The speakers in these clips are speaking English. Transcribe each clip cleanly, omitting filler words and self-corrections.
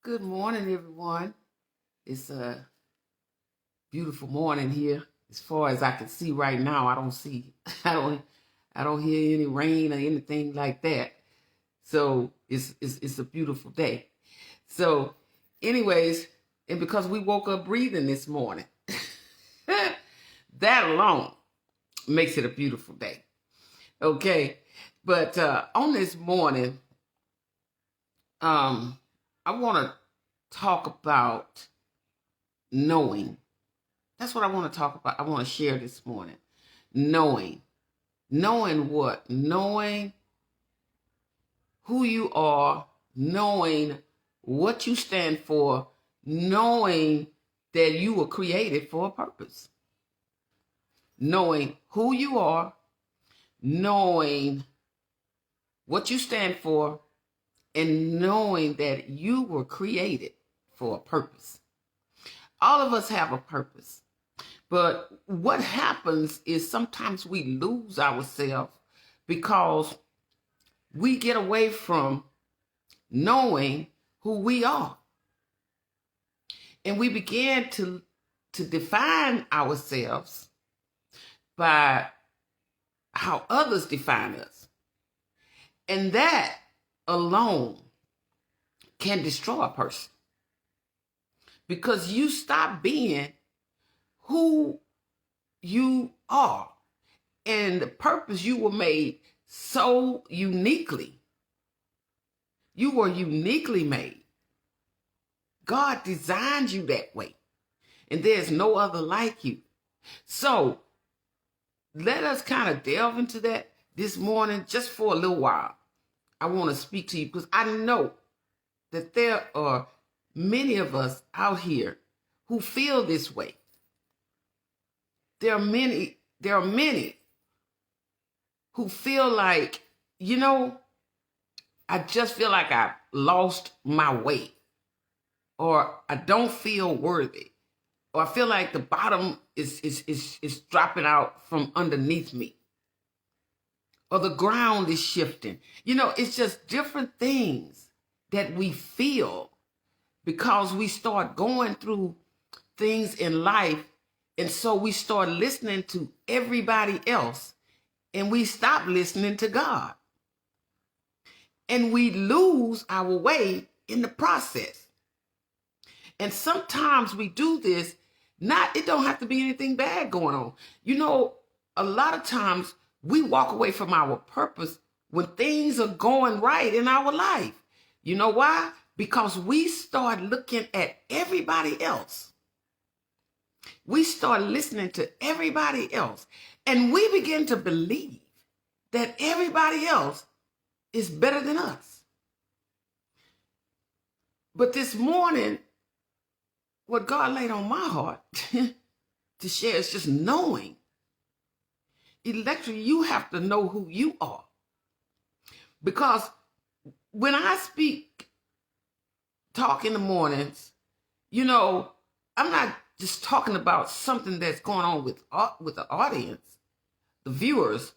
Good morning, everyone. It's a beautiful morning here. As far as I can see right now, I don't see, I don't hear any rain or anything like that. So it's a beautiful day. So, anyways, and because we woke up breathing this morning, that alone makes it a beautiful day. Okay, but on this morning, I want to talk about knowing. That's what I want to talk about. I want to share this morning. Knowing. Knowing what? Knowing who you are, knowing what you stand for, knowing that you were created for a purpose. Knowing who you are, knowing what you stand for, and knowing that you were created for a purpose. All of us have a purpose. But what happens is sometimes we lose ourselves because we get away from knowing who we are. And we begin to define ourselves by how others define us. And that alone can destroy a person. Because you stop being who you are and the purpose you were made so uniquely. You were uniquely made. God designed you that way, and there's no other like you. So let us kind of delve into that this morning just for a little while. I want to speak to you because I know that there are many of us out here who feel this way. There are many who feel like, I just feel like I lost my way, or I don't feel worthy, or I feel like the bottom is dropping out from underneath me, or the ground is shifting. It's just different things that we feel because we start going through things in life. And so we start listening to everybody else and we stop listening to God. And we lose our way in the process. And sometimes we do this, it don't have to be anything bad going on. A lot of times we walk away from our purpose when things are going right in our life. You know why? Because we start looking at everybody else. We start listening to everybody else, and we begin to believe that everybody else is better than us. But this morning, what God laid on my heart to share is just knowing. Electra, you have to know who you are. Because when I talk in the mornings, I'm not just talking about something that's going on with the audience, the viewers.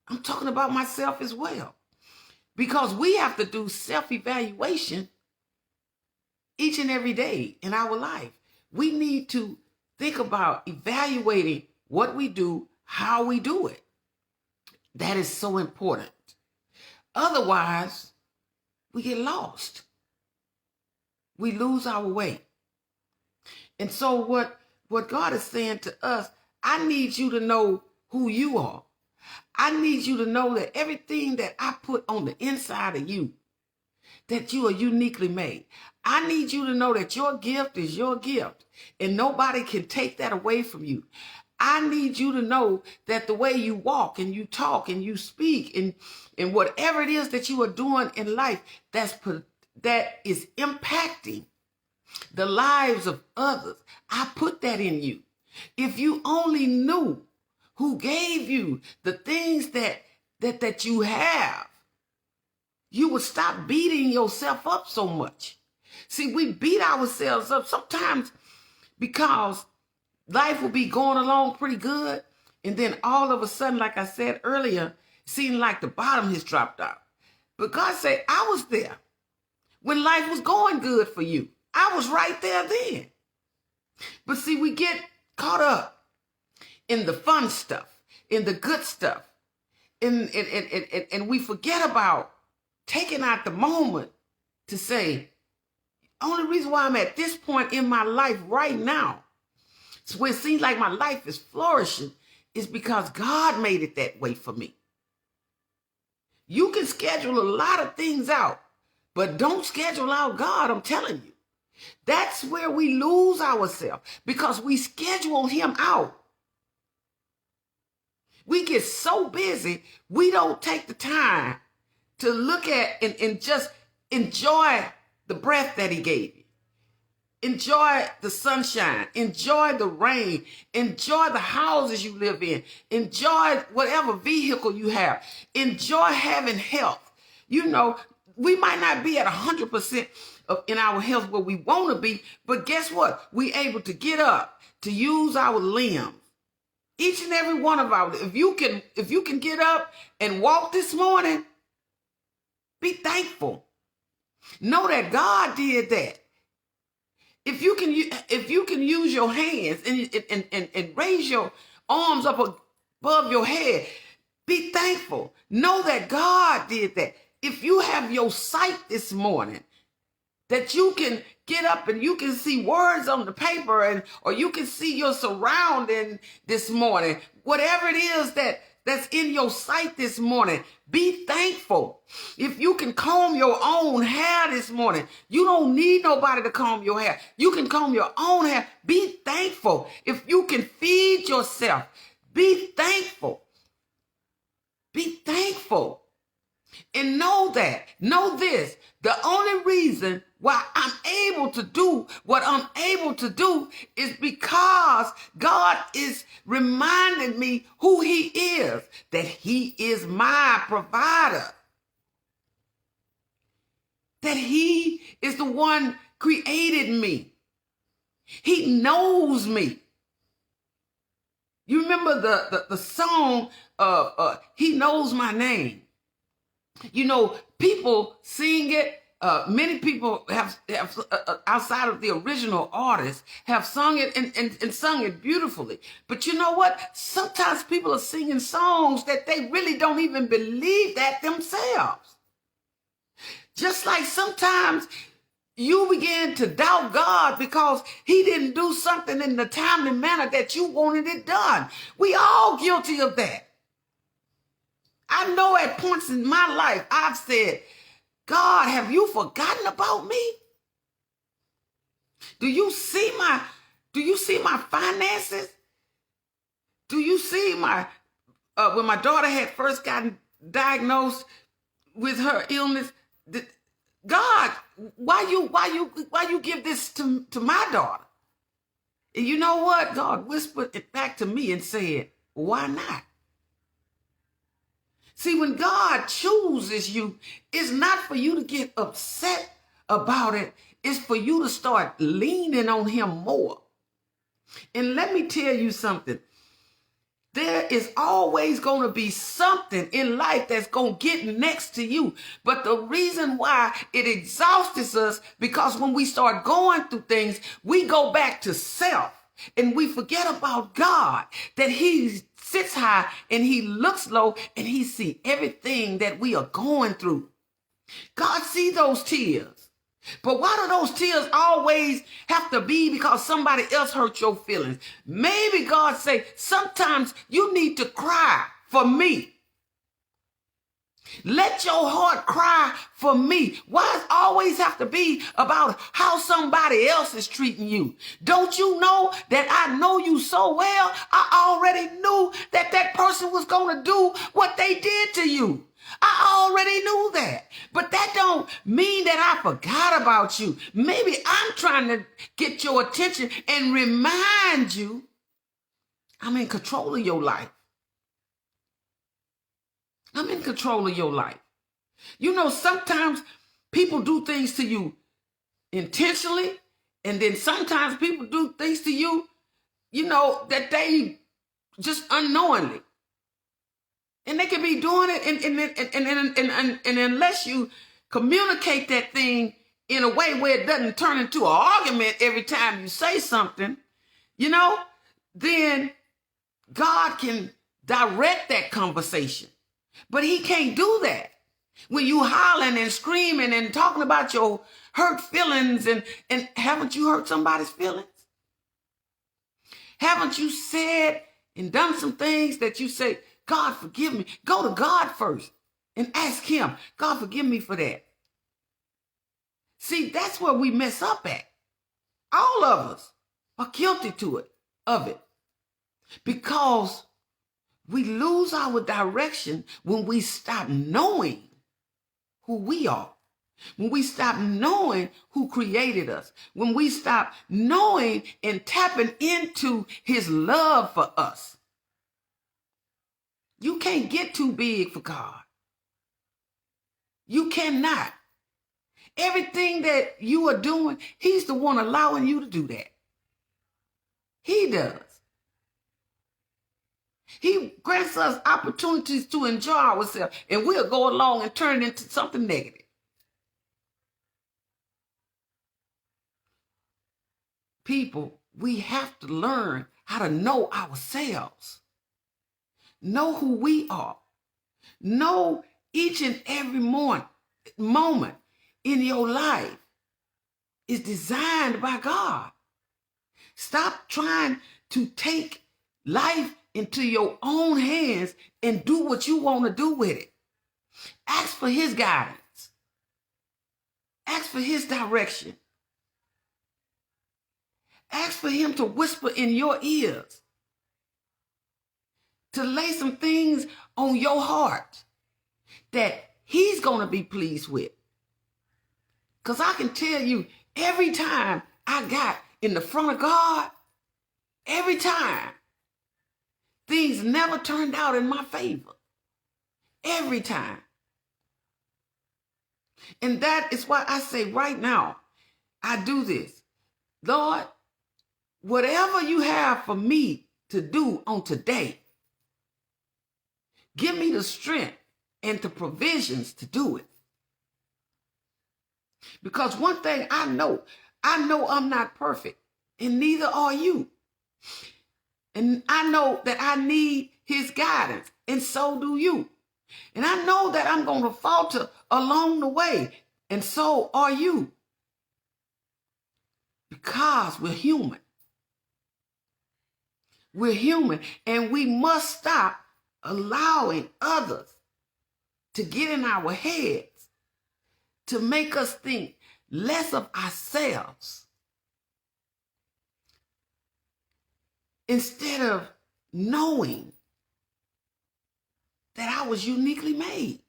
I'm talking about myself as well. Because we have to do self-evaluation each and every day in our life. We need to think about evaluating what we do, how we do it. That is so important. Otherwise, we get lost. We lose our way. And so what God is saying to us, I need you to know who you are. I need you to know that everything that I put on the inside of you, that you are uniquely made. I need you to know that your gift is your gift and nobody can take that away from you. I need you to know that the way you walk and you talk and you speak and whatever it is that you are doing in life, that is impacting the lives of others. I put that in you. If you only knew who gave you the things that you have, you would stop beating yourself up so much. See, we beat ourselves up sometimes because life will be going along pretty good, and then all of a sudden, like I said earlier, it seemed like the bottom has dropped out. But God said, I was there when life was going good for you. I was right there then. But see, we get caught up in the fun stuff, in the good stuff, and we forget about taking out the moment to say, only reason why I'm at this point in my life right now, so where it seems like my life is flourishing, is because God made it that way for me. You can schedule a lot of things out, but don't schedule out God, I'm telling you. That's where we lose ourselves, because we schedule him out. We get so busy, we don't take the time to look at and just enjoy the breath that he gave you. Enjoy the sunshine. Enjoy the rain. Enjoy the houses you live in. Enjoy whatever vehicle you have. Enjoy having health. You know, we might not be at 100% in our health where we want to be, but guess what? We able to get up, to use our limbs. Each and every one of our, if you can get up and walk this morning, be thankful. Know that God did that. If you can use your hands and raise your arms up above your head, be thankful. Know that God did that. If you have your sight this morning, that you can get up and you can see words on the paper, or you can see your surrounding this morning, whatever it is that's in your sight this morning, be thankful. If you can comb your own hair this morning, you don't need nobody to comb your hair. You can comb your own hair. Be thankful. If you can feed yourself, be thankful. Be thankful. And know this, the only reason why I'm able to do what I'm able to do is because God is reminding me who he is, that he is my provider, that he is the one created me. He knows me. You remember the song, He Knows My Name. You know, people sing it. Many people have outside of the original artist, have sung it and sung it beautifully. But you know what? Sometimes people are singing songs that they really don't even believe that themselves. Just like sometimes you begin to doubt God because he didn't do something in the timely manner that you wanted it done. We all guilty of that. I know at points in my life, I've said, God, have you forgotten about me? Do you see my finances? Do you see when my daughter had first gotten diagnosed with her illness? God, why you give this to my daughter? And you know what? God whispered it back to me and said, why not? See, when God chooses you, it's not for you to get upset about it. It's for you to start leaning on him more. And let me tell you something. There is always going to be something in life that's going to get next to you. But the reason why it exhausts us, because when we start going through things, we go back to self and we forget about God, that he sits high and he looks low and he sees everything that we are going through. God sees those tears. But why do those tears always have to be because somebody else hurt your feelings? Maybe God say, sometimes you need to cry for me. Let your heart cry for me. Why it always have to be about how somebody else is treating you? Don't you know that I know you so well? I already knew that that person was going to do what they did to you. I already knew that. But that don't mean that I forgot about you. Maybe I'm trying to get your attention and remind you I'm in control of your life. I'm in control of your life. You know, sometimes people do things to you intentionally, and then sometimes people do things to you, you know, that they just unknowingly. And they can be doing it, and unless you communicate that thing in a way where it doesn't turn into an argument every time you say something, you know, then God can direct that conversation. But he can't do that. When you hollering and screaming and talking about your hurt feelings, and haven't you hurt somebody's feelings? Haven't you said and done some things that you say, God, forgive me? Go to God first and ask him, God, forgive me for that. See, that's where we mess up at. All of us are guilty of it, because we lose our direction when we stop knowing who we are, when we stop knowing who created us, when we stop knowing and tapping into his love for us. You can't get too big for God. You cannot. Everything that you are doing, he's the one allowing you to do that. He does. He grants us opportunities to enjoy ourselves, and we'll go along and turn it into something negative. People, we have to learn how to know ourselves, know who we are, know each and every moment in your life is designed by God. Stop trying to take life into your own hands and do what you want to do with it. Ask for his guidance. Ask for his direction. Ask for him to whisper in your ears, to lay some things on your heart that he's going to be pleased with. Because I can tell you, every time I got in the front of God, every time, things never turned out in my favor. Every time. And that is why I say right now, I do this. Lord, whatever you have for me to do on today, give me the strength and the provisions to do it. Because one thing I know I'm not perfect, and neither are you. And I know that I need his guidance, and so do you. And I know that I'm going to falter along the way, and so are you. Because we're human. We're human, and we must stop allowing others to get in our heads to make us think less of ourselves, instead of knowing that I was uniquely made.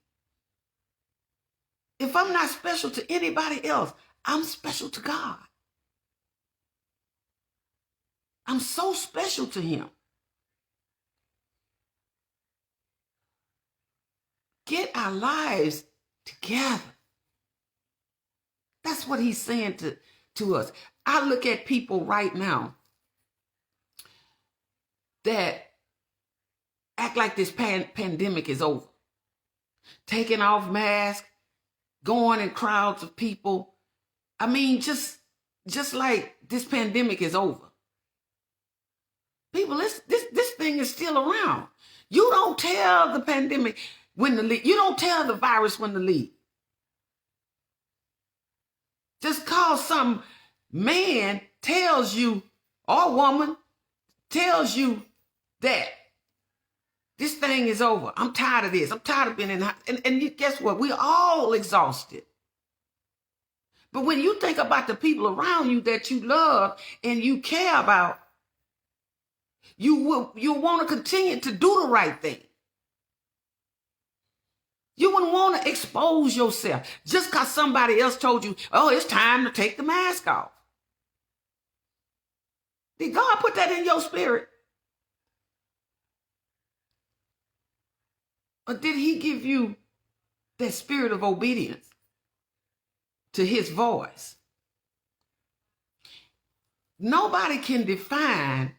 If I'm not special to anybody else, I'm special to God. I'm so special to him. Get our lives together. That's what he's saying to us. I look at people right now that act like this pandemic is over. Taking off masks, going in crowds of people. I mean, just like this pandemic is over. People, this thing is still around. You don't tell the pandemic when to leave. You don't tell the virus when to leave. Just cause some man tells you, or woman tells you that this thing is over. I'm tired of this. I'm tired of being in. And guess what? We're all exhausted. But when you think about the people around you that you love and you care about, you'll want to continue to do the right thing. You wouldn't want to expose yourself just because somebody else told you, oh, it's time to take the mask off. Did God put that in your spirit? Or did he give you that spirit of obedience to his voice? Nobody can define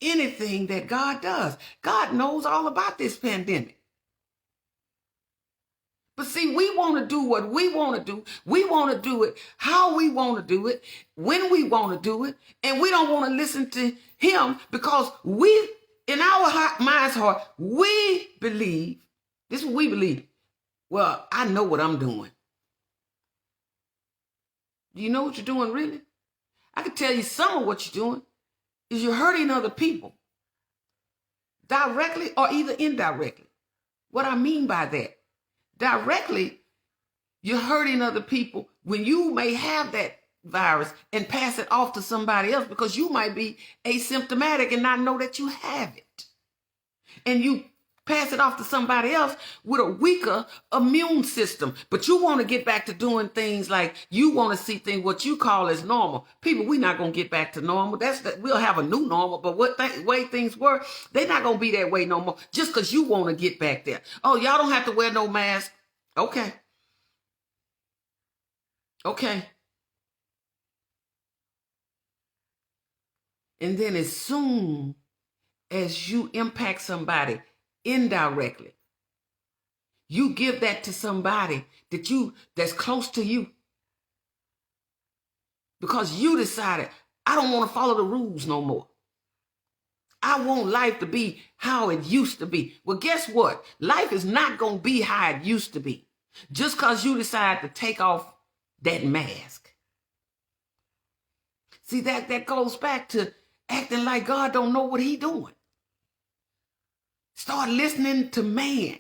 anything that God does. God knows all about this pandemic. But see, we want to do what we want to do. We want to do it how we want to do it, when we want to do it. And we don't want to listen to him because we, in our mind's heart, we believe, this is what we believe. Well, I know what I'm doing. Do you know what you're doing, really? I can tell you some of what you're doing is you're hurting other people, directly or either indirectly. What I mean by that, directly, you're hurting other people when you may have that virus and pass it off to somebody else because you might be asymptomatic and not know that you have it. And you pass it off to somebody else with a weaker immune system. But you want to get back to doing things like you want to see things, what you call as normal. People, we're not going to get back to normal. We'll have a new normal, but way things were, they're not going to be that way no more just because you want to get back there. Oh, y'all don't have to wear no mask. Okay. Okay. And then as soon as you impact somebody indirectly, you give that to somebody that's close to you because you decided, I don't want to follow the rules no more. I want life to be how it used to be. Well, guess what? Life is not going to be how it used to be just because you decide to take off that mask. See, that goes back to acting like God don't know what he doing. Start listening to man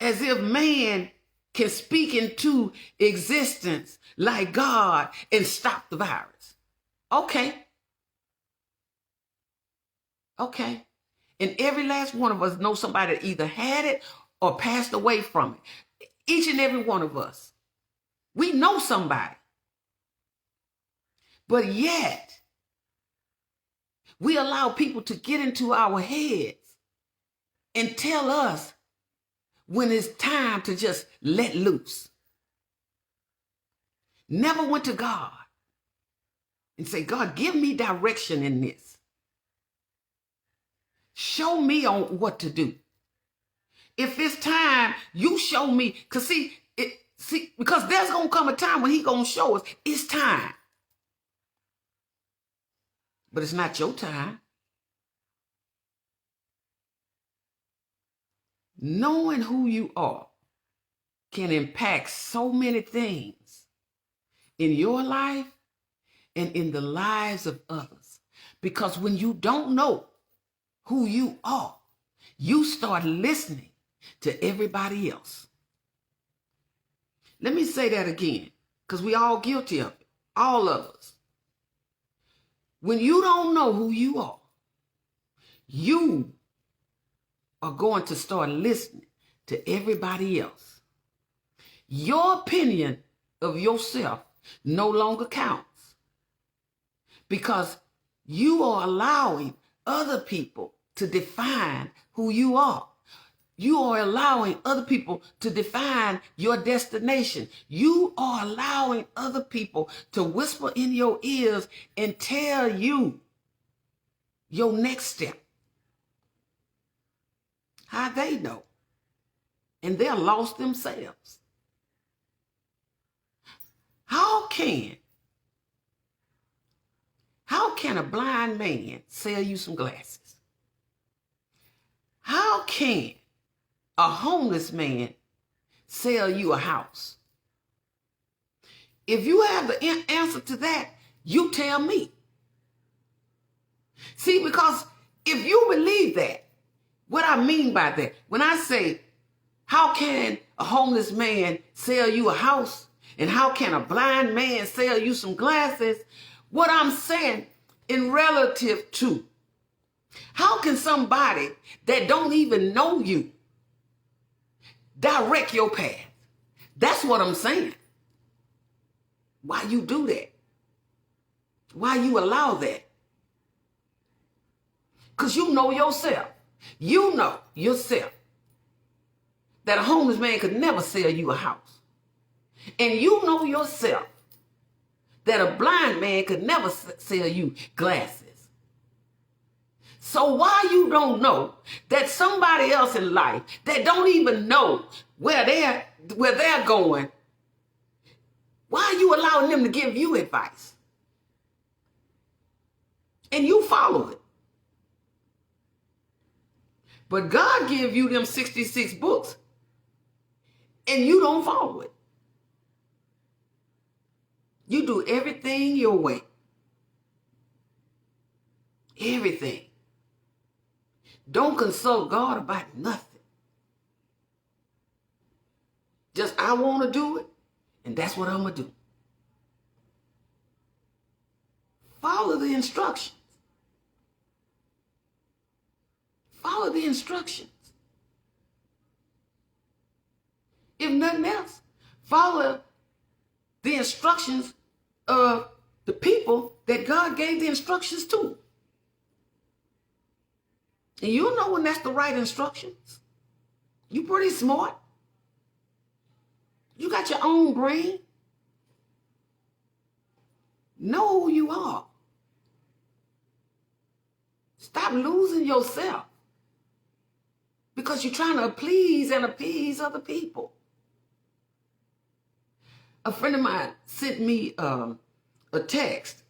as if man can speak into existence like God and stop the virus. Okay. Okay. And every last one of us knows somebody that either had it or passed away from it. Each and every one of us. We know somebody. But yet, we allow people to get into our heads and tell us when it's time to just let loose. Never went to God and say, God, give me direction in this. Show me on what to do. If it's time, you show me. Because because there's going to come a time when he's going to show us it's time. But it's not your time. Knowing who you are can impact so many things in your life and in the lives of others. Because when you don't know who you are, you start listening to everybody else. Let me say that again, because we all guilty of it, all of us. When you don't know who you are, you are going to start listening to everybody else. Your opinion of yourself no longer counts because you are allowing other people to define who you are. You are allowing other people to define your destination. You are allowing other people to whisper in your ears and tell you your next step. How they know? And they're lost themselves. How can a blind man sell you some glasses? How can a homeless man sell you a house? If you have the answer to that, you tell me. See, because if you believe that, what I mean by that, when I say, how can a homeless man sell you a house? And how can a blind man sell you some glasses? What I'm saying in relative to, how can somebody that don't even know you direct your path? That's what I'm saying. Why you do that? Why you allow that? Because you know yourself. You know yourself that a homeless man could never sell you a house. And you know yourself that a blind man could never sell you glasses. So why you don't know that somebody else in life that don't even know where they're going, why are you allowing them to give you advice? And you follow it. But God gave you them 66 books and you don't follow it. You do everything your way. Everything. Don't consult God about nothing. Just, I want to do it, and that's what I'm going to do. Follow the instructions. Follow the instructions. If nothing else, follow the instructions of the people that God gave the instructions to. And you'll know when that's the right instructions. You pretty smart. You got your own brain. Know who you are. Stop losing yourself because you're trying to please and appease other people. A friend of mine sent me a text,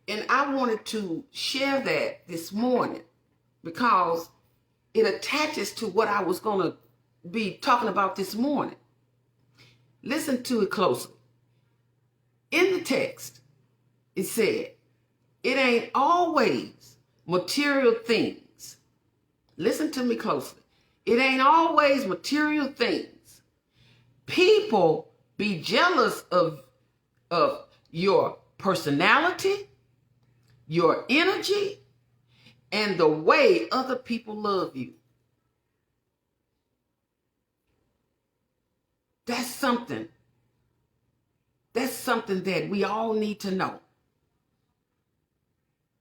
and I wanted to share that this morning because it attaches to what I was going to be talking about this morning. Listen to it closely. In the text, it said, it ain't always material things. Listen to me closely. It ain't always material things. People be jealous of your personality, your energy, and the way other people love you. That's something that we all need to know.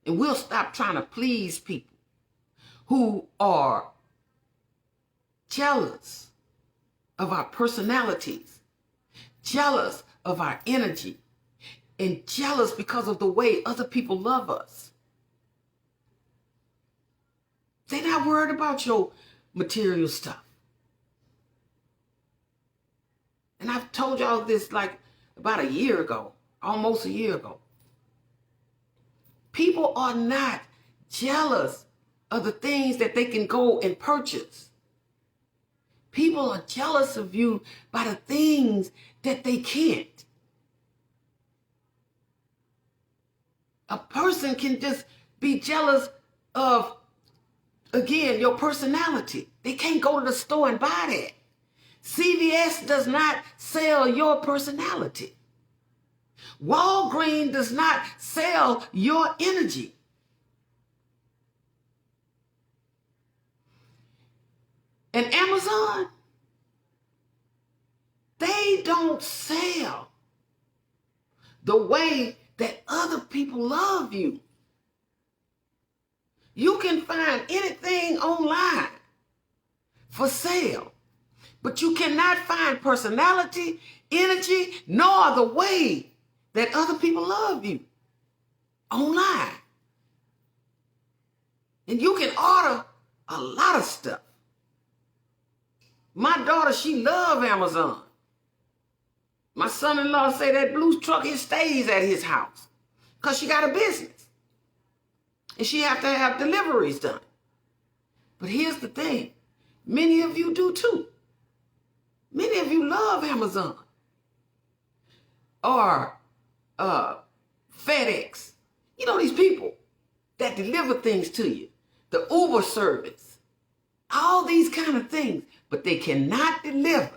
And we'll stop trying to please people who are jealous of our personalities, jealous of our energy, and jealous because of the way other people love us. They're not worried about your material stuff. And I've told y'all this like about a year ago, almost a year ago. People are not jealous of the things that they can go and purchase. People are jealous of you by the things that they can't. A person can just be jealous of, again, your personality. They can't go to the store and buy that. CVS does not sell your personality. Walgreens does not sell your energy. And Amazon, they don't sell the way that other people love you. You can find anything online for sale, but you cannot find personality, energy, nor the way that other people love you online. And you can order a lot of stuff. My daughter, she loves Amazon. My son-in-law say that blue truck, it stays at his house because she got a business. And she have to have deliveries done. But here's the thing. Many of you do too. Many of you love Amazon. Or FedEx. You know, these people that deliver things to you. The Uber service. All these kind of things. But they cannot deliver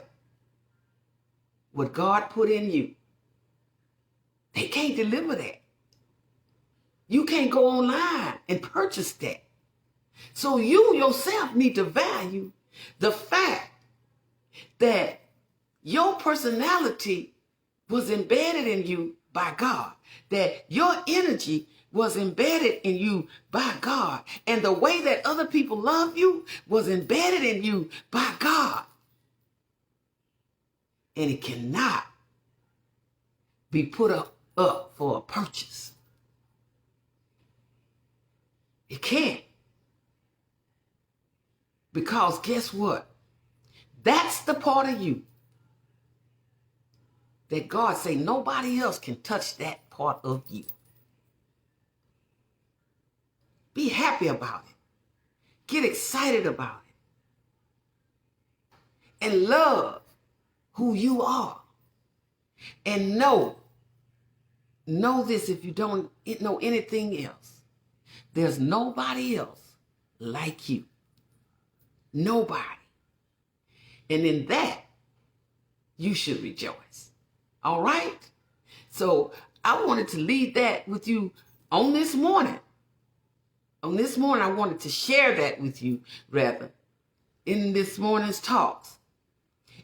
what God put in you. They can't deliver that. You can't go online and purchase that. So you yourself need to value the fact that your personality was embedded in you by God, that your energy was embedded in you by God, and the way that other people love you was embedded in you by God. And it cannot be put up for a purchase. It can't. Because guess what? That's the part of you that God say nobody else can touch that part of you. Be happy about it. Get excited about it. And love who you are. And know this if you don't know anything else. There's nobody else like you. Nobody. And in that, you should rejoice. All right? So I wanted to leave that with you on this morning. On this morning, I wanted to share that with you, rather, in this morning's talks.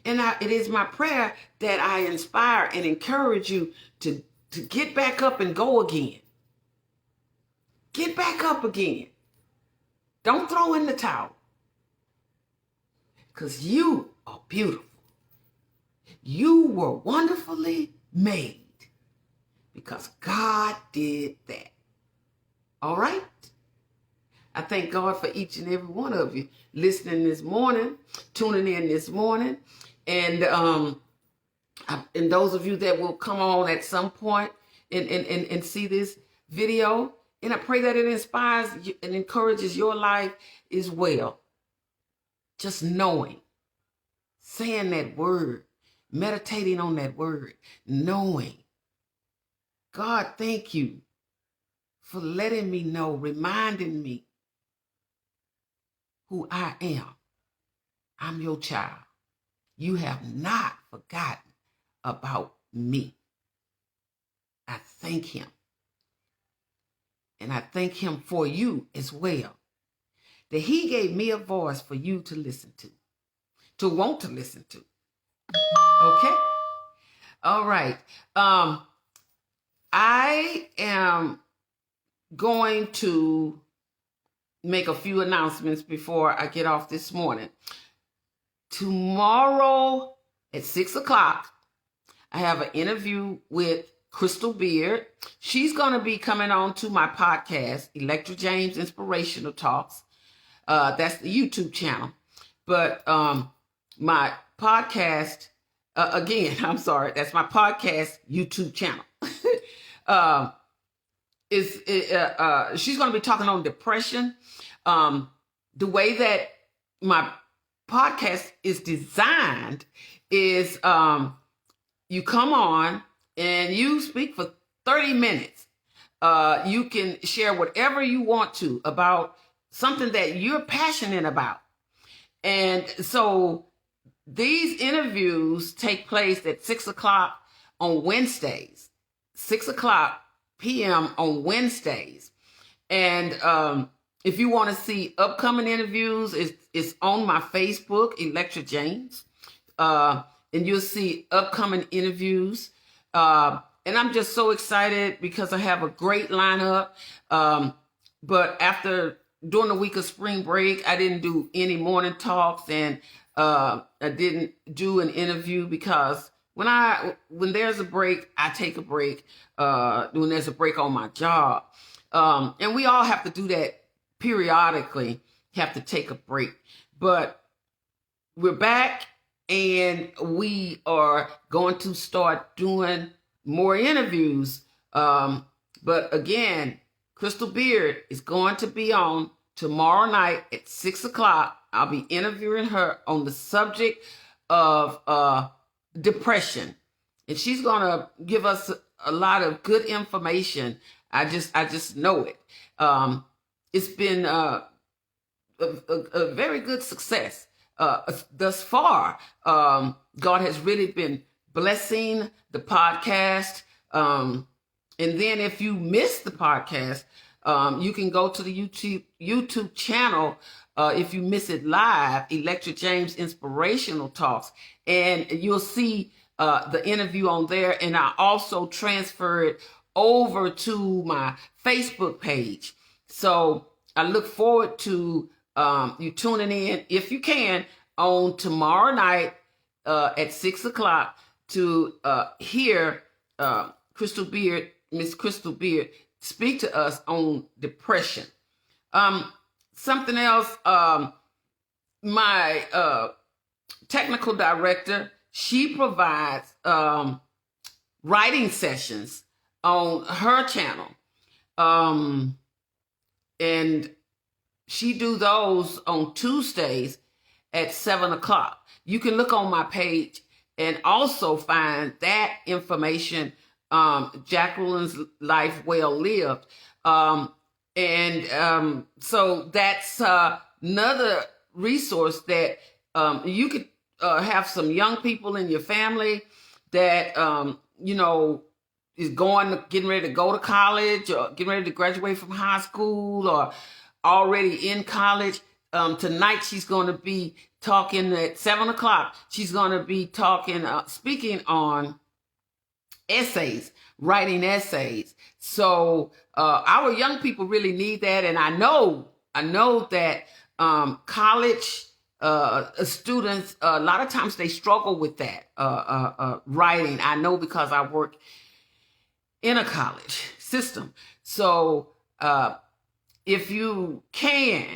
And it is my prayer that I inspire and encourage you to get back up and go again. Get back up again. Don't throw in the towel. Because you are beautiful. You were wonderfully made. Because God did that. All right? I thank God for each and every one of you listening this morning, tuning in this morning. And those of you that will come on at some point and see this video. And I pray that it inspires and encourages your life as well. Just knowing, saying that word, meditating on that word, knowing. God, thank you for letting me know, reminding me who I am. I'm your child. You have not forgotten about me. I thank him. And I thank him for you as well. That he gave me a voice for you to listen to want to listen to. Okay? All right. I am going to make a few announcements before I get off this morning. Tomorrow at 6 o'clock, I have an interview with Crystal Beard. She's going to be coming on to my podcast, Electra James Inspirational Talks. That's the YouTube channel. But my podcast, that's my podcast YouTube channel. She's going to be talking on depression. The way that my podcast is designed is you come on and you speak for 30 minutes. You can share whatever you want to about something that you're passionate about. And so these interviews take place at 6 o'clock on Wednesdays, 6 o'clock p.m. on Wednesdays. And if you want to see upcoming interviews, it's on my Facebook, Electra James. And you'll see upcoming interviews. And I'm just so excited because I have a great lineup. But during the week of spring break, I didn't do any morning talks, and I didn't do an interview because when there's a break, I take a break. When there's a break on my job. And we all have to do that periodically, have to take a break. But we're back and we are going to start doing more interviews. But again, Crystal Beard is going to be on tomorrow night at 6 o'clock. I'll be interviewing her on the subject of depression. And she's going to give us a lot of good information. I just know it. It's been a very good success thus far. God has really been blessing the podcast. And then if you missed the podcast, you can go to the YouTube channel. If you miss it live, Electra James Inspirational Talks, and you'll see the interview on there. And I also transfer it over to my Facebook page. So I look forward to you tuning in, if you can, on tomorrow night at 6 o'clock to hear Crystal Beard, Miss Crystal Beard, speak to us on depression. Something else, my technical director, she provides writing sessions on her channel. And she do those on Tuesdays at 7 o'clock. You can look on my page and also find that information, Jacqueline's Life Well Lived. So that's another resource that you could have some young people in your family that, is getting ready to go to college or getting ready to graduate from high school or already in college. Tonight she's going to be talking at 7 o'clock. She's going to be speaking on essays, writing essays. So our young people really need that. And I know that college students, a lot of times they struggle with that writing. I know because I work in a college system. So if you can,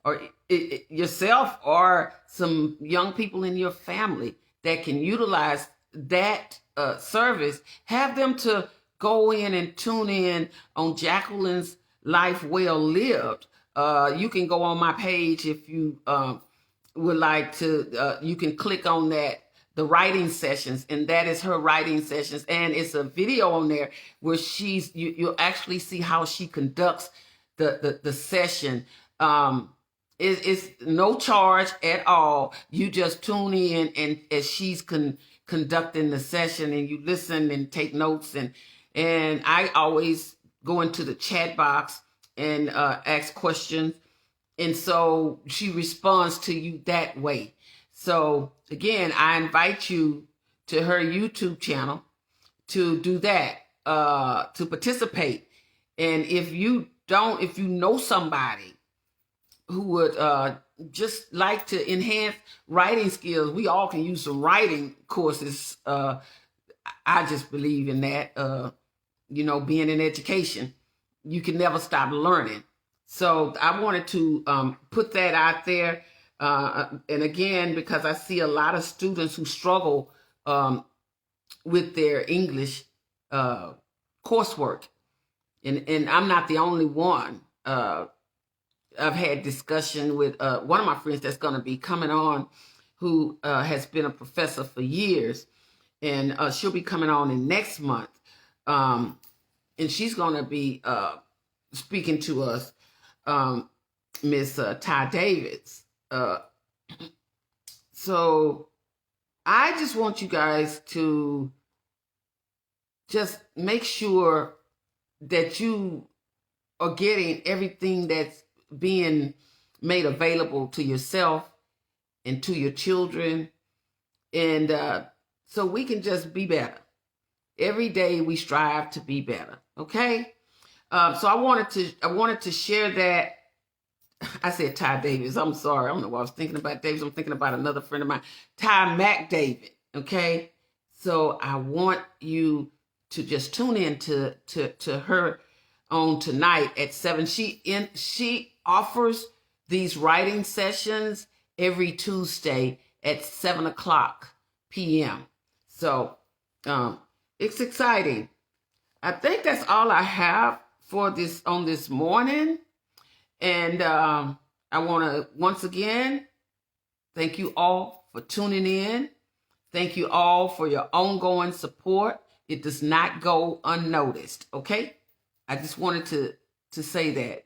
or yourself or some young people in your family that can utilize that service, have them to go in and tune in on Jacqueline's Life Well Lived. You can go on my page if you would like to. You can click on that, the writing sessions, and that is her writing sessions. And it's a video on there where you'll actually see how she conducts the session. It's no charge at all. You just tune in and as she's conducting the session, and you listen and take notes. And I always go into the chat box and ask questions. And so she responds to you that way. So again, I invite you to her YouTube channel to do that, to participate. And if you know somebody who would just like to enhance writing skills, we all can use some writing courses. I just believe in that. Being in education, you can never stop learning. So I wanted to put that out there. And again, because I see a lot of students who struggle with their English coursework. And I'm not the only one. I've had discussion with one of my friends that's going to be coming on, who has been a professor for years. And she'll be coming on in next month. And she's going to be speaking to us, Miss Ty Davids. So I just want you guys to just make sure that you are getting everything that's being made available to yourself and to your children. And so we can just be better. Every day we strive to be better. Okay. So I wanted to share that. I said Ty Davis. I'm sorry. I don't know why I was thinking about Davis. I'm thinking about another friend of mine, Ty McDavid. Okay. So I want you to just tune in to her on tonight at 7. She offers these writing sessions every Tuesday at 7 o'clock p.m. So it's exciting. I think that's all I have for this on this morning. And I want to once again thank you all for tuning in. Thank you all for your ongoing support. It does not go unnoticed, okay? I just wanted to say that.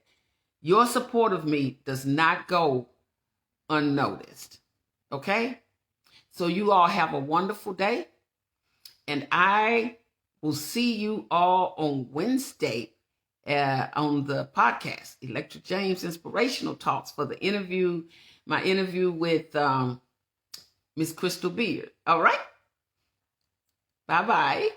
Your support of me does not go unnoticed, okay? So you all have a wonderful day. And I will see you all on Wednesday on the podcast, Electric James Inspirational Talks, for my interview with Miss Crystal Beard. All right? Bye-bye.